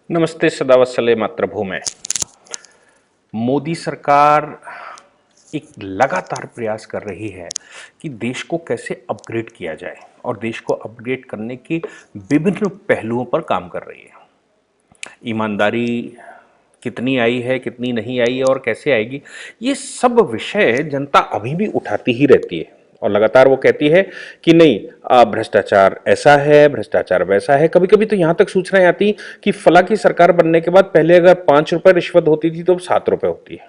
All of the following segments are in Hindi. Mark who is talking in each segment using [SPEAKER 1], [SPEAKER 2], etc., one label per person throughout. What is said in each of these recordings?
[SPEAKER 1] नमस्ते सदावत्सले मातृभूमि। मोदी सरकार एक लगातार प्रयास कर रही है कि देश को कैसे अपग्रेड किया जाए और देश को अपग्रेड करने के विभिन्न पहलुओं पर काम कर रही है। ईमानदारी कितनी आई है, कितनी नहीं आई है और कैसे आएगी, ये सब विषय जनता अभी भी उठाती ही रहती है और लगातार वो कहती है कि नहीं, भ्रष्टाचार ऐसा है, भ्रष्टाचार वैसा है। कभी कभी तो यहां तक सूचनाएं आती कि फला की सरकार बनने के बाद पहले अगर 5 रुपए रिश्वत होती थी तो अब 7 रुपए होती है।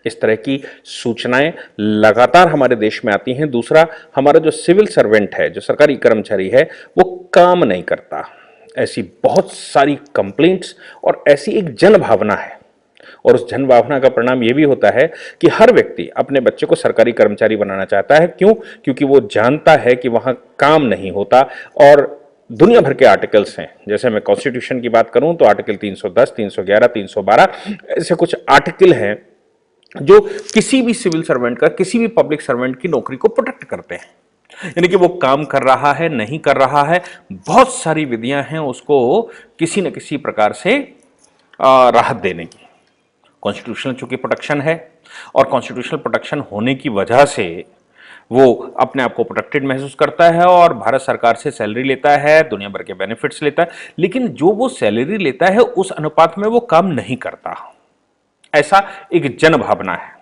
[SPEAKER 1] इस तरह की सूचनाएं लगातार हमारे देश में आती हैं। दूसरा, हमारा जो सिविल सर्वेंट है, जो सरकारी कर्मचारी है, वो काम नहीं करता। ऐसी बहुत सारी कंप्लेंट्स और ऐसी एक जन भावना है और उस जन भावना का परिणाम यह भी होता है कि हर व्यक्ति अपने बच्चे को सरकारी कर्मचारी बनाना चाहता है। क्यों? क्योंकि वो जानता है कि वहां काम नहीं होता। और दुनिया भर के आर्टिकल्स हैं, जैसे मैं कॉन्स्टिट्यूशन की बात करूं तो आर्टिकल 310, 311, 312 ऐसे कुछ आर्टिकल हैं जो किसी भी सिविल सर्वेंट का, किसी भी पब्लिक सर्वेंट की नौकरी को प्रोटेक्ट करते हैं। यानी कि वो काम कर रहा है, नहीं कर रहा है, बहुत सारी विधियां हैं उसको किसी न किसी प्रकार से राहत देने की। कॉन्स्टिट्यूशनल चूंकि प्रोटेक्शन है और कॉन्स्टिट्यूशनल प्रोटेक्शन होने की वजह से वो अपने आप को प्रोटेक्टेड महसूस करता है और भारत सरकार से सैलरी लेता है, दुनिया भर के बेनिफिट्स लेता है, लेकिन जो वो सैलरी लेता है उस अनुपात में वो काम नहीं करता। ऐसा एक जन भावना है।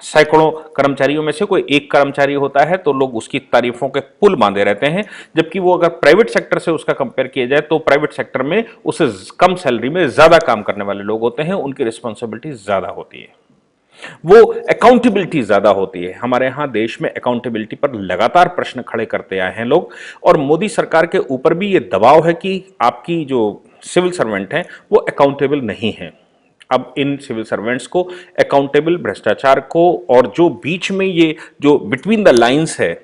[SPEAKER 1] सैकड़ों कर्मचारियों में से कोई एक कर्मचारी होता है तो लोग उसकी तारीफों के पुल बांधे रहते हैं, जबकि वो अगर प्राइवेट सेक्टर से उसका कंपेयर किया जाए तो प्राइवेट सेक्टर में उससे कम सैलरी में ज्यादा काम करने वाले लोग होते हैं, उनकी रिस्पॉन्सिबिलिटी ज्यादा होती है, वो अकाउंटेबिलिटी ज्यादा होती है। हमारे यहां देश में अकाउंटेबिलिटी पर लगातार प्रश्न खड़े करते आए हैं लोग, और मोदी सरकार के ऊपर भी ये दबाव है कि आपकी जो सिविल सर्वेंट हैं वो अकाउंटेबल नहीं है। अब इन सिविल सर्वेंट्स को अकाउंटेबल, भ्रष्टाचार को और जो बीच में ये जो बिटवीन द लाइंस है,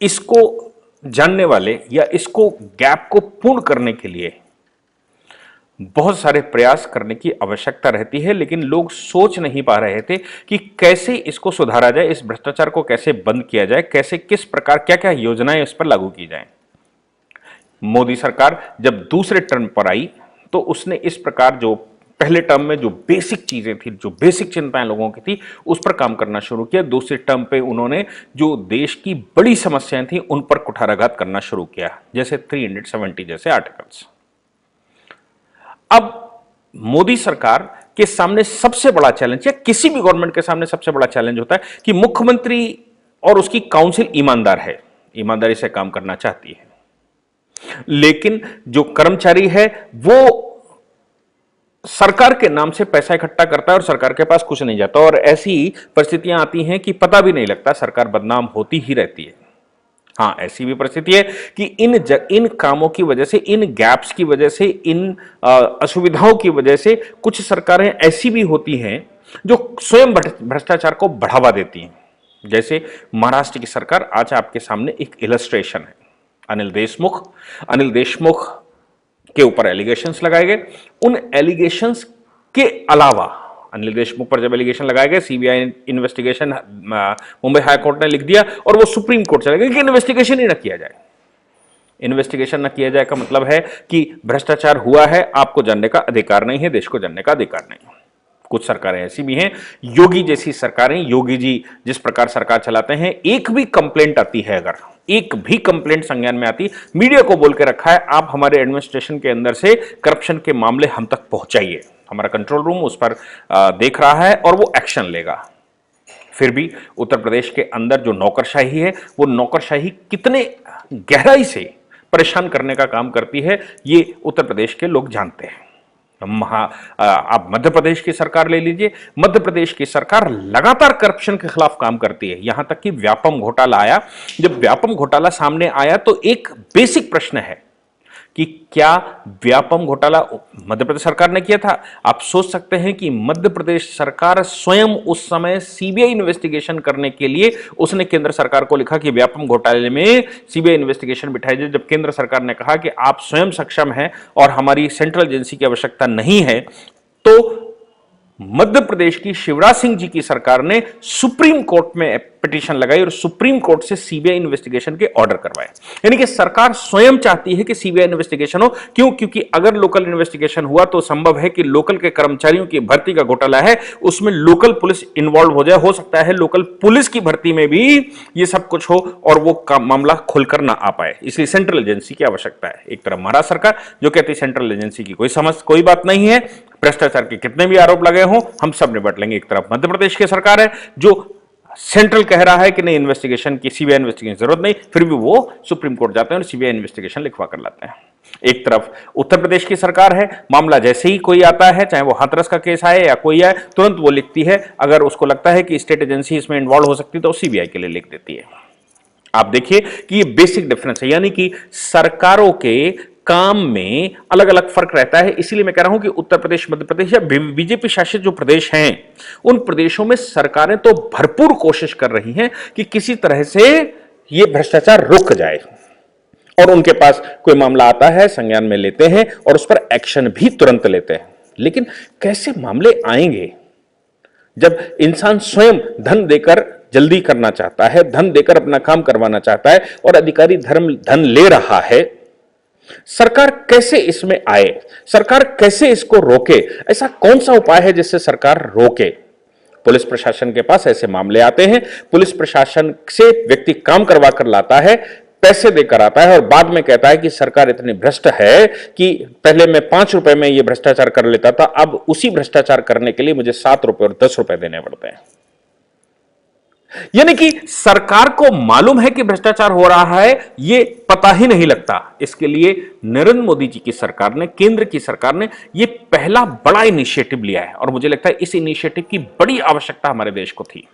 [SPEAKER 1] इसको जानने वाले या इसको गैप को पूर्ण करने के लिए बहुत सारे प्रयास करने की आवश्यकता रहती है। लेकिन लोग सोच नहीं पा रहे थे कि कैसे इसको सुधारा जाए, इस भ्रष्टाचार को कैसे बंद किया जाए, कैसे, किस प्रकार, क्या क्या योजनाएं इस पर लागू की जाएं। मोदी सरकार जब दूसरे टर्म पर आई तो उसने इस प्रकार जो पहले टर्म में जो बेसिक चीजें थी, जो बेसिक चिंताएं लोगों की थी, उस पर काम करना शुरू किया। दूसरे टर्म पे उन्होंने जो देश की बड़ी समस्याएं थी उन पर कुठाराघात करना शुरू किया, जैसे 370 जैसे आर्टिकल्स। अब मोदी सरकार के सामने सबसे बड़ा चैलेंज, या किसी भी गवर्नमेंट के सामने सबसे बड़ा चैलेंज होता है कि मुख्यमंत्री और उसकी काउंसिल ईमानदार है, ईमानदारी से काम करना चाहती है, लेकिन जो कर्मचारी है वो सरकार के नाम से पैसा इकट्ठा करता है और सरकार के पास कुछ नहीं जाता। और ऐसी परिस्थितियां आती हैं कि पता भी नहीं लगता, सरकार बदनाम होती ही रहती है। हाँ, ऐसी भी परिस्थिति है कि इन कामों की वजह से, इन गैप्स की वजह से, इन असुविधाओं की वजह से कुछ सरकारें ऐसी भी होती हैं जो स्वयं भ्रष्टाचार को बढ़ावा देती हैं। जैसे महाराष्ट्र की सरकार, आज आपके सामने एक इलस्ट्रेशन है। अनिल देशमुख के ऊपर एलिगेशंस लगाए गए। उन एलिगेशंस के अलावा, अनिल देशमुख पर जब एलिगेशन लगाए गए, CBI investigation Mumbai high court ने लिख दिया और वो सुप्रीम कोर्ट चले गए कि इन्वेस्टिगेशन ही न किया जाए। इन्वेस्टिगेशन न किया जाए का मतलब है कि भ्रष्टाचार हुआ है, आपको जानने का अधिकार नहीं है, देश को जानने का अधिकार नहीं है। कुछ सरकारें ऐसी भी हैं, योगी जैसी सरकारें, योगी जी जिस प्रकार सरकार चलाते हैं, एक भी कंप्लेंट आती है, अगर एक भी कंप्लेंट संज्ञान में आती, मीडिया को बोल के रखा है आप हमारे एडमिनिस्ट्रेशन के अंदर से करप्शन के मामले हम तक पहुंचाइए, हमारा कंट्रोल रूम उस पर देख रहा है और वो एक्शन लेगा। फिर भी उत्तर प्रदेश के अंदर जो नौकरशाही है, वो नौकरशाही कितने गहराई से परेशान करने का काम करती है, ये उत्तर प्रदेश के लोग जानते हैं। आप मध्य प्रदेश की सरकार ले लीजिए, मध्य प्रदेश की सरकार लगातार करप्शन के खिलाफ काम करती है। यहां तक कि व्यापम घोटाला आया, जब व्यापम घोटाला सामने आया तो एक बेसिक प्रश्न है कि क्या व्यापम घोटाला मध्य प्रदेश सरकार ने किया था? आप सोच सकते हैं कि मध्य प्रदेश सरकार स्वयं उस समय सीबीआई इन्वेस्टिगेशन करने के लिए उसने केंद्र सरकार को लिखा कि व्यापम घोटाले में सीबीआई इन्वेस्टिगेशन बिठाई जाए। जब केंद्र सरकार ने कहा कि आप स्वयं सक्षम हैं और हमारी सेंट्रल एजेंसी की आवश्यकता नहीं है, तो मध्य प्रदेश की शिवराज सिंह जी की सरकार ने सुप्रीम कोर्ट में पिटीशन लगाई और सुप्रीम कोर्ट से सीबीआई इन्वेस्टिगेशन के ऑर्डर करवाए। यानी कि सरकार स्वयं चाहती है कि सीबीआई इन्वेस्टिगेशन हो। क्यों? क्योंकि अगर लोकल इन्वेस्टिगेशन हुआ तो संभव है कि लोकल के कर्मचारियों की भर्ती का घोटाला है, उसमें लोकल पुलिस इन्वॉल्व हो जाए। हो सकता है लोकल पुलिस की भर्ती में भी ये सब कुछ हो और वो मामला खुलकर ना आ पाए। इसलिए सेंट्रल एजेंसी की आवश्यकता है। एक तरफ महाराष्ट्र सरकार जो कहती है सेंट्रल एजेंसी की कोई बात नहीं है, भ्रष्टाचार के कितने भी आरोप लगे हों हम सब निपट लेंगे। एक तरफ मध्य प्रदेश की सरकार है जो सेंट्रल कह रहा है कि नहीं, इन्वेस्टिगेशन की, सीबीआई इन्वेस्टिगेशन की जरूरत नहीं, फिर भी वो सुप्रीम कोर्ट जाते हैं और सीबीआई इन्वेस्टिगेशन लिखवा कर लाते हैं। एक तरफ उत्तर प्रदेश की सरकार है, मामला जैसे ही कोई आता है, चाहे वो हाथरस का केस आए या कोई आए, तुरंत वो लिखती है, अगर उसको लगता है कि स्टेट एजेंसी इसमें इन्वॉल्व हो सकती है तो सीबीआई के लिए लिख देती है। आप देखिए कि ये बेसिक डिफरेंस है, यानी कि सरकारों के काम में अलग अलग फर्क रहता है। इसीलिए मैं कह रहा हूं कि उत्तर प्रदेश, मध्य प्रदेश या बीजेपी शासित जो प्रदेश हैं, उन प्रदेशों में सरकारें तो भरपूर कोशिश कर रही हैं कि किसी तरह से ये भ्रष्टाचार रुक जाए, और उनके पास कोई मामला आता है, संज्ञान में लेते हैं और उस पर एक्शन भी तुरंत लेते हैं। लेकिन कैसे मामले आएंगे जब इंसान स्वयं धन देकर जल्दी करना चाहता है, धन देकर अपना काम करवाना चाहता है और अधिकारी धन ले रहा है? सरकार कैसे इसमें आए? सरकार कैसे इसको रोके? ऐसा कौन सा उपाय है जिससे सरकार रोके? पुलिस प्रशासन के पास ऐसे मामले आते हैं, पुलिस प्रशासन से व्यक्ति काम करवा कर लाता है, पैसे देकर आता है और बाद में कहता है कि सरकार इतनी भ्रष्ट है कि पहले मैं 5 रुपए में यह भ्रष्टाचार कर लेता था, अब उसी भ्रष्टाचार करने के लिए मुझे 7 रुपए और 10 रुपए देने पड़ते हैं। यानी कि सरकार को मालूम है कि भ्रष्टाचार हो रहा है, यह पता ही नहीं लगता। इसके लिए नरेंद्र मोदी जी की सरकार ने, केंद्र की सरकार ने यह पहला बड़ा इनिशिएटिव लिया है और मुझे लगता है इस इनिशिएटिव की बड़ी आवश्यकता हमारे देश को थी।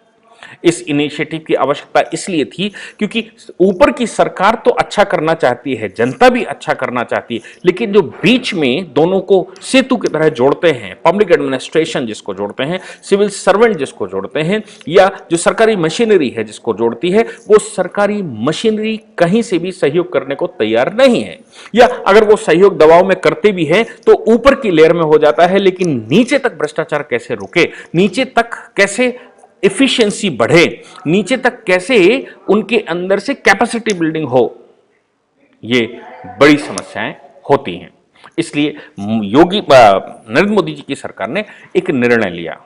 [SPEAKER 1] इस इनिशिएटिव की आवश्यकता इसलिए थी क्योंकि ऊपर की सरकार तो अच्छा करना चाहती है, जनता भी अच्छा करना चाहती है, लेकिन जो बीच में दोनों को सेतु की तरह जोड़ते हैं, पब्लिक एडमिनिस्ट्रेशन जिसको जोड़ते हैं, सिविल सर्वेंट जिसको जोड़ते हैं, या जो सरकारी मशीनरी है जिसको जोड़ती है, वो सरकारी मशीनरी कहीं से भी सहयोग करने को तैयार नहीं है, या अगर वो सहयोग दबाव में करते भी हैं तो ऊपर की लेयर में हो जाता है, लेकिन नीचे तक भ्रष्टाचार कैसे रुके, नीचे तक कैसे एफिशिएंसी बढ़े, नीचे तक कैसे उनके अंदर से कैपेसिटी बिल्डिंग हो, ये बड़ी समस्याएं होती हैं। इसलिए नरेंद्र मोदी जी की सरकार ने एक निर्णय लिया।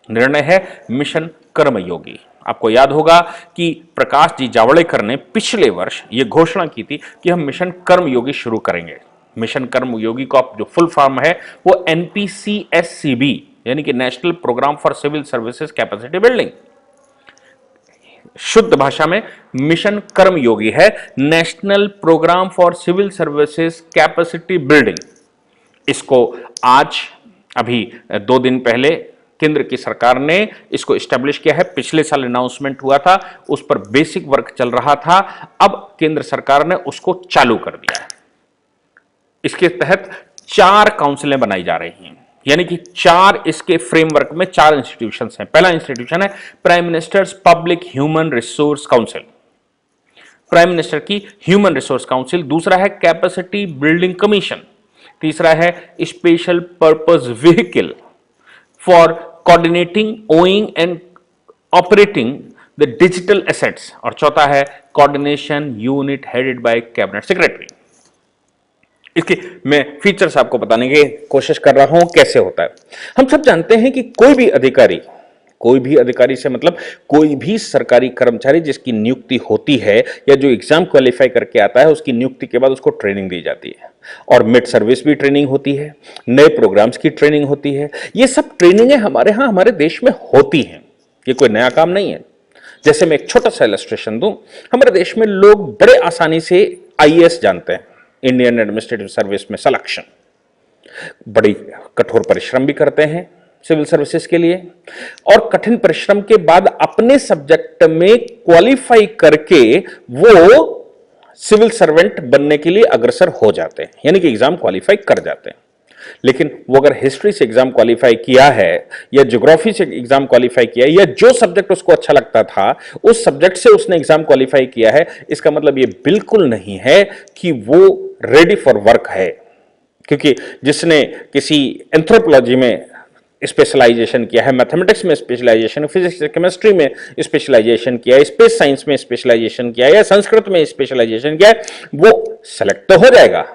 [SPEAKER 1] निर्णय है मिशन कर्मयोगी। आपको याद होगा कि प्रकाश जी जावड़ेकर ने पिछले वर्ष यह घोषणा की थी कि हम मिशन कर्मयोगी शुरू करेंगे। मिशन कर्मयोगी का जो फुल फॉर्म है वो NPCSCB यानी कि national programme for civil services capacity building, शुद्ध भाषा में मिशन कर्मयोगी है, national programme for civil services capacity building. इसको आज अभी 2 दिन पहले केंद्र की सरकार ने इसको एस्टेब्लिश किया है। पिछले साल अनाउंसमेंट हुआ था, उस पर बेसिक वर्क चल रहा था, अब केंद्र सरकार ने उसको चालू कर दिया है। इसके तहत 4 काउंसिलें बनाई जा रही हैं, यानी कि 4 इसके फ्रेमवर्क में 4 इंस्टीट्यूशंस हैं। पहला इंस्टीट्यूशन है prime ministers public human resource council, prime minister की ह्यूमन रिसोर्स काउंसिल। दूसरा है कैपेसिटी बिल्डिंग कमीशन। तीसरा है special purpose vehicle for coordinating, owing and operating the digital assets. और चौथा है coordination unit headed by cabinet secretary. इसके मैं फीचर्स आपको बताने की कोशिश कर रहा हूं कैसे होता है। हम सब जानते हैं कि कोई भी अधिकारी से मतलब कोई भी सरकारी कर्मचारी जिसकी नियुक्ति होती है या जो एग्जाम क्वालिफाई करके आता है, उसकी नियुक्ति के बाद उसको ट्रेनिंग दी जाती है और मिड सर्विस भी ट्रेनिंग होती है, नए प्रोग्राम्स की ट्रेनिंग होती है। ये सब ट्रेनिंगें हमारे देश में होती हैं, ये कोई नया काम नहीं है। जैसे मैं एक छोटा सा इलस्ट्रेशन दूं, हमारे देश में लोग बड़े आसानी से IAS जानते हैं, इंडियन एडमिनिस्ट्रेटिव सर्विस में सिलेक्शन। बड़ी कठोर परिश्रम भी करते हैं सिविल सर्विसेज के लिए, और कठिन परिश्रम के बाद अपने सब्जेक्ट में क्वालिफाई करके वो सिविल सर्वेंट बनने के लिए अग्रसर हो जाते हैं, यानी कि एग्जाम क्वालिफाई कर जाते हैं। लेकिन वो अगर हिस्ट्री से एग्जाम क्वालिफाई किया है या ज्योग्राफी से एग्जाम क्वालिफाई किया है या जो सब्जेक्ट उसको अच्छा लगता था उस सब्जेक्ट से उसने एग्जाम क्वालिफाई किया है, इसका मतलब ये बिल्कुल नहीं है कि वो रेडी फॉर वर्क है। क्योंकि जिसने किसी एंथ्रोपोलॉजी में स्पेशलाइजेशन किया है, मैथमेटिक्स में स्पेशलाइजेशन, फिजिक्स केमिस्ट्री में स्पेशलाइजेशन किया है, स्पेस साइंस में स्पेशलाइजेशन किया है या संस्कृत में स्पेशलाइजेशन किया है, वो सेलेक्ट तो हो जाएगा,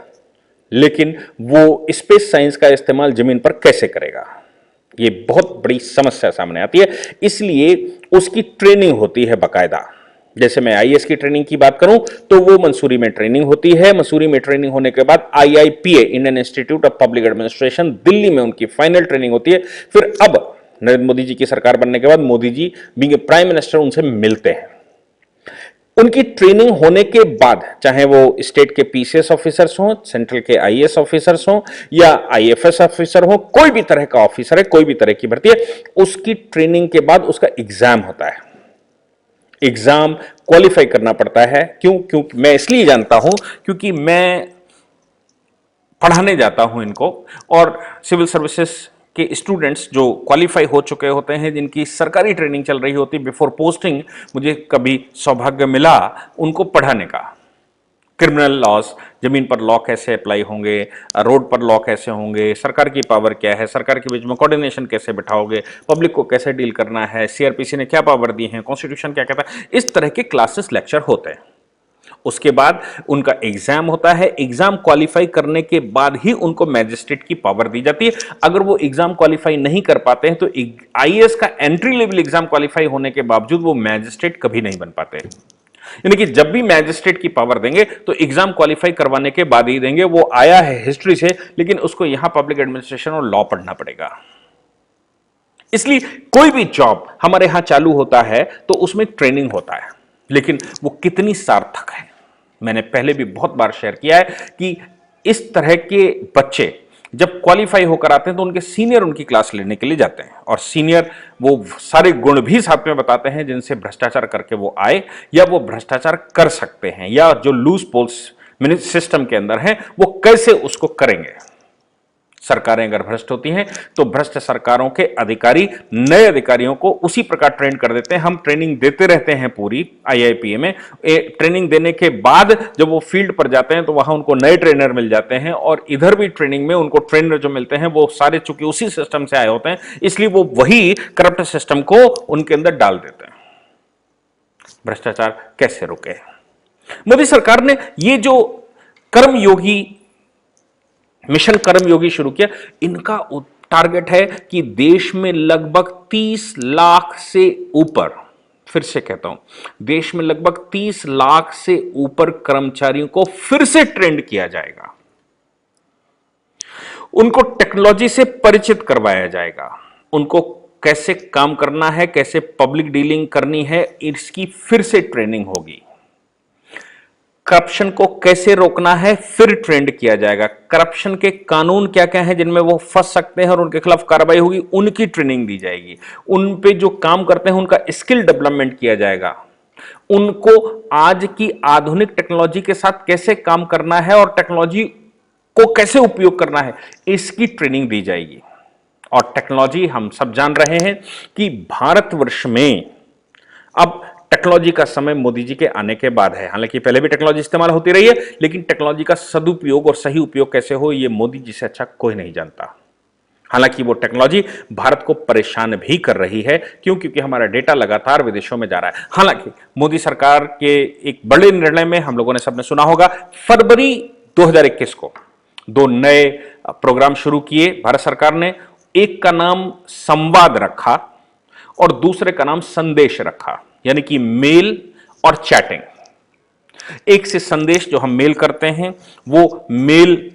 [SPEAKER 1] लेकिन वो स्पेस साइंस का इस्तेमाल जमीन पर कैसे करेगा, ये बहुत बड़ी समस्या सामने आती है। इसलिए उसकी ट्रेनिंग होती है बाकायदा। जैसे मैं आईएएस की ट्रेनिंग की बात करूं तो वो मंसूरी में ट्रेनिंग होती है। मंसूरी में ट्रेनिंग होने के बाद IIPA, Indian institute of public administration, Delhi में उनकी फाइनल ट्रेनिंग होती है। फिर अब नरेंद्र मोदी जी की सरकार बनने के बाद Modi ji being a prime minister उनसे मिलते हैं। उनकी ट्रेनिंग होने के बाद चाहे वो स्टेट के पीसीएस ऑफिसर्स हों, सेंट्रल के आईएएस ऑफिसर्स हों या आईएफएस ऑफिसर हो, कोई भी तरह का ऑफिसर है, कोई भी तरह की भर्ती है, उसकी ट्रेनिंग के बाद उसका एग्जाम होता है। एग्जाम क्वालिफाई करना पड़ता है। क्योंकि मैं इसलिए जानता हूं क्योंकि मैं पढ़ाने जाता हूं इनको, और सिविल सर्विसेज के स्टूडेंट्स जो क्वालिफाई हो चुके होते हैं, जिनकी सरकारी ट्रेनिंग चल रही होती, बिफोर पोस्टिंग मुझे कभी सौभाग्य मिला उनको पढ़ाने का। क्रिमिनल लॉज, जमीन पर लॉ कैसे अप्लाई होंगे, रोड पर लॉ कैसे होंगे, सरकार की पावर क्या है, सरकार के बीच में कोऑर्डिनेशन कैसे बिठाओगे, पब्लिक को कैसे डील करना है, सीआरपीसी ने क्या पावर दी है, कॉन्स्टिट्यूशन क्या कहता है, इस तरह के क्लासेस लेक्चर होते हैं। उसके बाद उनका एग्जाम होता है। एग्जाम क्वालिफाई करने के बाद ही उनको मैजिस्ट्रेट की पावर दी जाती है। अगर वो एग्जाम क्वालिफाई नहीं कर पाते हैं तो आईएएस का एंट्री लेवल एग्जाम क्वालिफाई होने के बावजूद वो मैजिस्ट्रेट कभी नहीं बन पाते। यानी कि जब भी मैजिस्ट्रेट की पावर देंगे तो एग्जाम क्वालिफाई करवाने के बाद ही देंगे। वो आया है हिस्ट्री से, लेकिन उसको यहां पब्लिक एडमिनिस्ट्रेशन और लॉ पढ़ना पड़ेगा। इसलिए कोई भी जॉब हमारे यहां चालू होता है तो उसमें ट्रेनिंग होता है, लेकिन वो कितनी सार्थक है। मैंने पहले भी बहुत बार शेयर किया है कि इस तरह के बच्चे जब क्वालिफाई होकर आते हैं तो उनके सीनियर उनकी क्लास लेने के लिए जाते हैं, और सीनियर वो सारे गुण भी साथ में बताते हैं जिनसे भ्रष्टाचार करके वो आए या वो भ्रष्टाचार कर सकते हैं, या जो लूज पोल्स सिस्टम के अंदर है वो कैसे उसको करेंगे। सरकारें अगर भ्रष्ट होती हैं तो भ्रष्ट सरकारों के अधिकारी नए अधिकारियों को उसी प्रकार ट्रेन कर देते हैं। हम ट्रेनिंग देते रहते हैं पूरी आईआईपीए में। ट्रेनिंग देने के बाद जब वो फील्ड पर जाते हैं तो वहां उनको नए ट्रेनर मिल जाते हैं, और इधर भी ट्रेनिंग में उनको ट्रेनर जो मिलते हैं वो सारे चूंकि उसी सिस्टम से आए होते हैं, इसलिए वो वही करप्ट सिस्टम को उनके अंदर डाल देते हैं। भ्रष्टाचार कैसे रुके? मोदी सरकार ने ये जो कर्मयोगी मिशन कर्मयोगी शुरू किया, इनका टारगेट है कि देश में लगभग 30 लाख से ऊपर, फिर से कहता हूं, देश में लगभग 30 लाख से ऊपर कर्मचारियों को फिर से ट्रेंड किया जाएगा। उनको टेक्नोलॉजी से परिचित करवाया जाएगा, उनको कैसे काम करना है, कैसे पब्लिक डीलिंग करनी है, इसकी फिर से ट्रेनिंग होगी। करप्शन को कैसे रोकना है फिर ट्रेंड किया जाएगा। करप्शन के कानून क्या क्या हैं जिनमें वो फंस सकते हैं और उनके खिलाफ कार्रवाई होगी, उनकी ट्रेनिंग दी जाएगी। उन पे जो काम करते हैं उनका स्किल डेवलपमेंट किया जाएगा। उनको आज की आधुनिक टेक्नोलॉजी के साथ कैसे काम करना है और टेक्नोलॉजी को कैसे उपयोग करना है, इसकी ट्रेनिंग दी जाएगी। और टेक्नोलॉजी हम सब जान रहे हैं कि भारतवर्ष में अब टेक्नोलॉजी का समय मोदी जी के आने के बाद है। हालांकि पहले भी टेक्नोलॉजी इस्तेमाल होती रही है, लेकिन टेक्नोलॉजी का सदुपयोग और सही उपयोग कैसे हो ये मोदी जी से अच्छा कोई नहीं जानता। हालांकि वो टेक्नोलॉजी भारत को परेशान भी कर रही है। क्योंकि हमारा डेटा लगातार विदेशों में जा रहा है। हालांकि मोदी सरकार के एक बड़े निर्णय में हम लोगों ने सबने सुना होगा, फरवरी 2021 को 2 नए प्रोग्राम शुरू किए भारत सरकार ने। एक का नाम संवाद रखा और दूसरे का नाम संदेश रखा, यानी कि मेल और चैटिंग। एक से संदेश जो हम मेल करते हैं वो मेल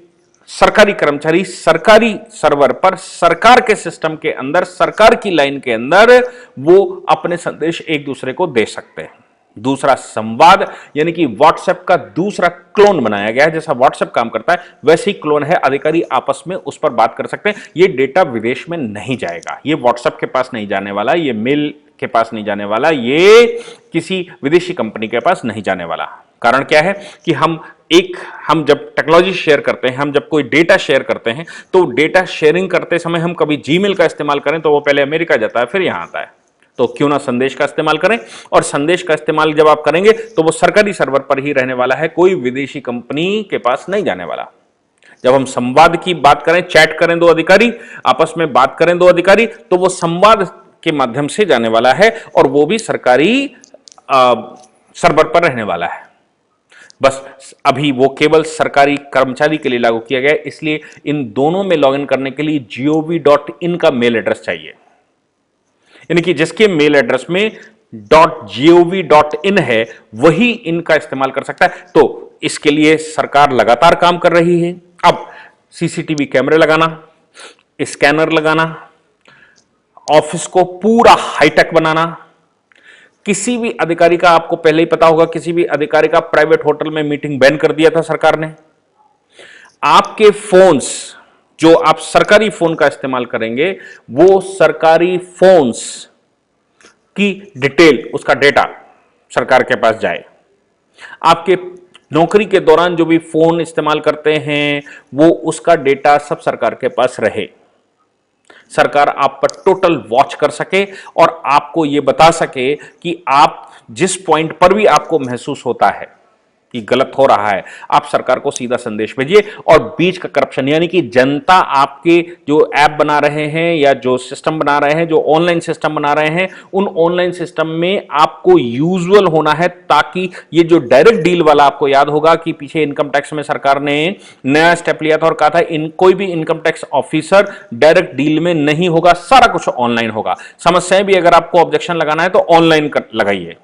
[SPEAKER 1] सरकारी कर्मचारी सरकारी सर्वर पर सरकार के सिस्टम के अंदर सरकार की लाइन के अंदर वो अपने संदेश एक दूसरे को दे सकते हैं। दूसरा संवाद, यानी कि व्हाट्सएप का दूसरा क्लोन बनाया गया है। जैसा व्हाट्सएप काम करता है वैसे ही क्लोन है, अधिकारी आपस में उस पर बात कर सकते हैं। ये डेटा विदेश में नहीं जाएगा, ये व्हाट्सएप के पास नहीं जाने वाला, ये मेल के पास नहीं जाने वाला, ये किसी विदेशी कंपनी के पास नहीं जाने वाला। कारण क्या है कि हम जब टेक्नोलॉजी शेयर करते हैं, हम जब कोई डेटा शेयर करते हैं तो डेटा शेयरिंग करते समय हम कभी जीमेल का इस्तेमाल करें तो वो पहले अमेरिका जाता है फिर यहां आता है। तो क्यों ना संदेश का इस्तेमाल करें, और संदेश का इस्तेमाल जब आप करेंगे तो वो सरकारी सर्वर पर ही रहने वाला है, कोई विदेशी कंपनी के पास नहीं जाने वाला। जब हम संवाद की बात करें, चैट करें दो अधिकारी, आपस में बात करें दो अधिकारी, तो वो संवाद के माध्यम से जाने वाला है और वो भी सरकारी सर्वर पर रहने वाला है। बस अभी वो केवल सरकारी कर्मचारी के लिए लागू किया गया है, इसलिए इन दोनों में लॉगिन करने के लिए gov.in का मेल एड्रेस चाहिए, यानी कि जिसके मेल एड्रेस में .gov.in है वही इनका इस्तेमाल कर सकता है। तो इसके लिए सरकार लगातार काम कर रही है। अब सीसीटीवी कैमरे लगाना, स्कैनर लगाना, ऑफिस को पूरा हाईटेक बनाना। किसी भी अधिकारी का, आपको पहले ही पता होगा, किसी भी अधिकारी का प्राइवेट होटल में मीटिंग बैन कर दिया था सरकार ने। आपके फोन्स, जो आप सरकारी फोन का इस्तेमाल करेंगे, वो सरकारी फोन्स की डिटेल, उसका डेटा सरकार के पास जाए। आपके नौकरी के दौरान जो भी फोन इस्तेमाल करते हैं वो उसका डेटा सब सरकार के पास रहे। सरकार आप पर टोटल वॉच कर सके और आपको यह बता सके कि आप जिस पॉइंट पर भी आपको महसूस होता है कि गलत हो रहा है, आप सरकार को सीधा संदेश भेजिए। और बीच का करप्शन, यानी कि जनता आपके जो ऐप बना रहे हैं या जो सिस्टम बना रहे हैं, जो ऑनलाइन सिस्टम बना रहे हैं, उन ऑनलाइन सिस्टम में आपको यूजुअल होना है, ताकि ये जो डायरेक्ट डील वाला, आपको याद होगा कि पीछे इनकम टैक्स में सरकार ने नया स्टेप लिया था और कहा था कोई भी income tax officer direct deal में नहीं होगा, सारा कुछ ऑनलाइन होगा। समस्याएं भी अगर आपको ऑब्जेक्शन लगाना है तो ऑनलाइन लगाइए।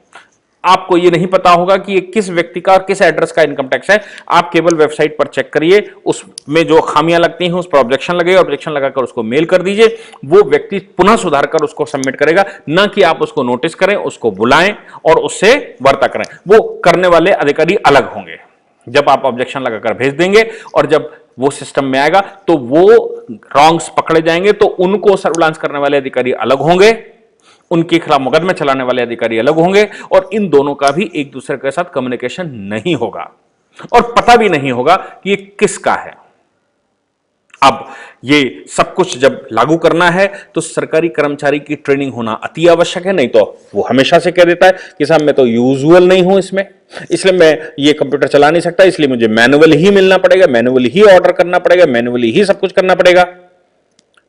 [SPEAKER 1] आपको यह नहीं पता होगा कि ये किस व्यक्ति का, किस एड्रेस का इनकम टैक्स है, आप केवल वेबसाइट पर चेक करिए, उसमें जो खामियां लगती हैं उस पर ऑब्जेक्शन लगाइए, ऑब्जेक्शन लगाकर उसको मेल कर दीजिए। वो व्यक्ति पुनः सुधार कर उसको सबमिट करेगा, ना कि आप उसको नोटिस करें, उसको बुलाएं और उससे वार्ता करें। वो करने वाले अधिकारी अलग होंगे। जब आप ऑब्जेक्शन लगाकर भेज देंगे और जब वो सिस्टम में आएगा तो वो रॉन्ग्स पकड़े जाएंगे, तो उनको सर्विलांस करने वाले अधिकारी अलग होंगे, उनके खिलाफ मुकदमे चलाने वाले अधिकारी अलग होंगे, और इन दोनों का भी एक दूसरे के साथ कम्युनिकेशन नहीं होगा और पता भी नहीं होगा कि ये किसका है। अब ये सब कुछ जब लागू करना है तो सरकारी कर्मचारी की ट्रेनिंग होना अति आवश्यक है, नहीं तो वो हमेशा से कह देता है कि साहब मैं तो यूजुअल नहीं हूं इसमें, इसलिए मैं ये कंप्यूटर चला नहीं सकता, इसलिए मुझे मैनुअल ही मिलना पड़ेगा, मैनुअल ही ऑर्डर करना पड़ेगा, मैनुअली ही सब कुछ करना पड़ेगा।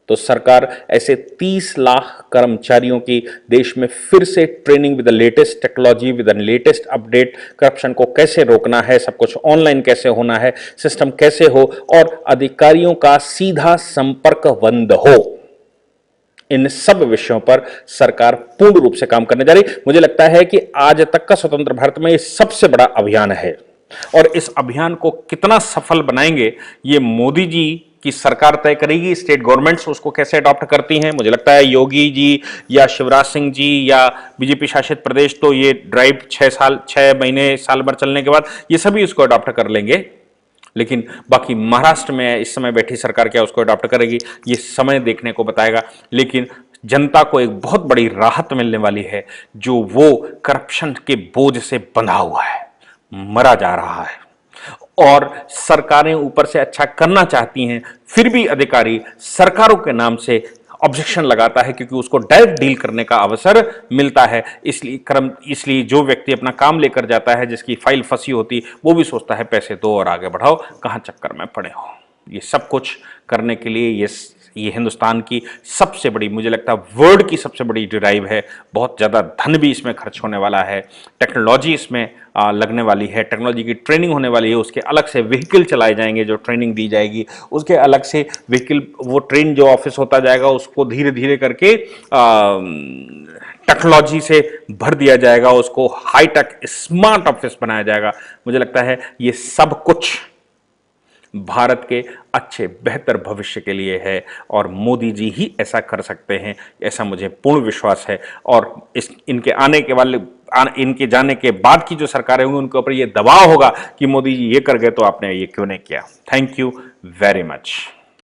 [SPEAKER 1] तो सरकार ऐसे 30 लाख कर्मचारियों की देश में फिर से training with the latest technology, with the latest update, corruption को कैसे रोकना है, सब कुछ ऑनलाइन कैसे होना है, सिस्टम कैसे हो और अधिकारियों का सीधा संपर्क बंद हो, इन सब विषयों पर सरकार पूर्ण रूप से काम करने जा रही। मुझे लगता है कि आज तक का स्वतंत्र भारत में यह सबसे बड़ा अभियान है और इस अभियान को कितना सफल बनाएंगे ये मोदी जी की सरकार तय करेगी। स्टेट गवर्नमेंट्स उसको कैसे अडॉप्ट करती हैं, मुझे लगता है योगी जी या शिवराज सिंह जी या बीजेपी शासित प्रदेश तो ये ड्राइव 6 महीने, साल भर चलने के बाद ये सभी उसको अडॉप्ट कर लेंगे, लेकिन बाकी महाराष्ट्र में इस समय बैठी सरकार क्या उसको अडॉप्ट करेगी ये समय देखने को बताएगा। लेकिन जनता को एक बहुत बड़ी राहत मिलने वाली है, जो वो करप्शन के बोझ से बंधा हुआ है, मरा जा रहा है और सरकारें ऊपर से अच्छा करना चाहती हैं, फिर भी अधिकारी सरकारों के नाम से ऑब्जेक्शन लगाता है क्योंकि उसको डायरेक्ट डील करने का अवसर मिलता है। इसलिए जो व्यक्ति अपना काम लेकर जाता है, जिसकी फाइल फंसी होती, वो भी सोचता है पैसे दो और आगे बढ़ाओ, कहां चक्कर में पड़े हो। ये सब कुछ करने के लिए ये हिंदुस्तान की सबसे बड़ी, मुझे लगता है वर्ल्ड की सबसे बड़ी ड्राइव है। बहुत ज़्यादा धन भी इसमें खर्च होने वाला है, टेक्नोलॉजी इसमें लगने वाली है, टेक्नोलॉजी की ट्रेनिंग होने वाली है, उसके अलग से व्हीकल चलाए जाएंगे जो ट्रेनिंग दी जाएगी, उसके अलग से व्हीकल, वो ट्रेन जो ऑफिस होता जाएगा उसको धीरे धीरे करके टेक्नोलॉजी से भर दिया जाएगा, उसको हाईटेक स्मार्ट ऑफिस बनाया जाएगा। मुझे लगता है ये सब कुछ भारत के अच्छे बेहतर भविष्य के लिए है और मोदी जी ही ऐसा कर सकते हैं, ऐसा मुझे पूर्ण विश्वास है। और इनके जाने के बाद की जो सरकारें होंगी उनके ऊपर ये दबाव होगा कि मोदी जी ये कर गए तो आपने ये क्यों नहीं किया। Thank you very much.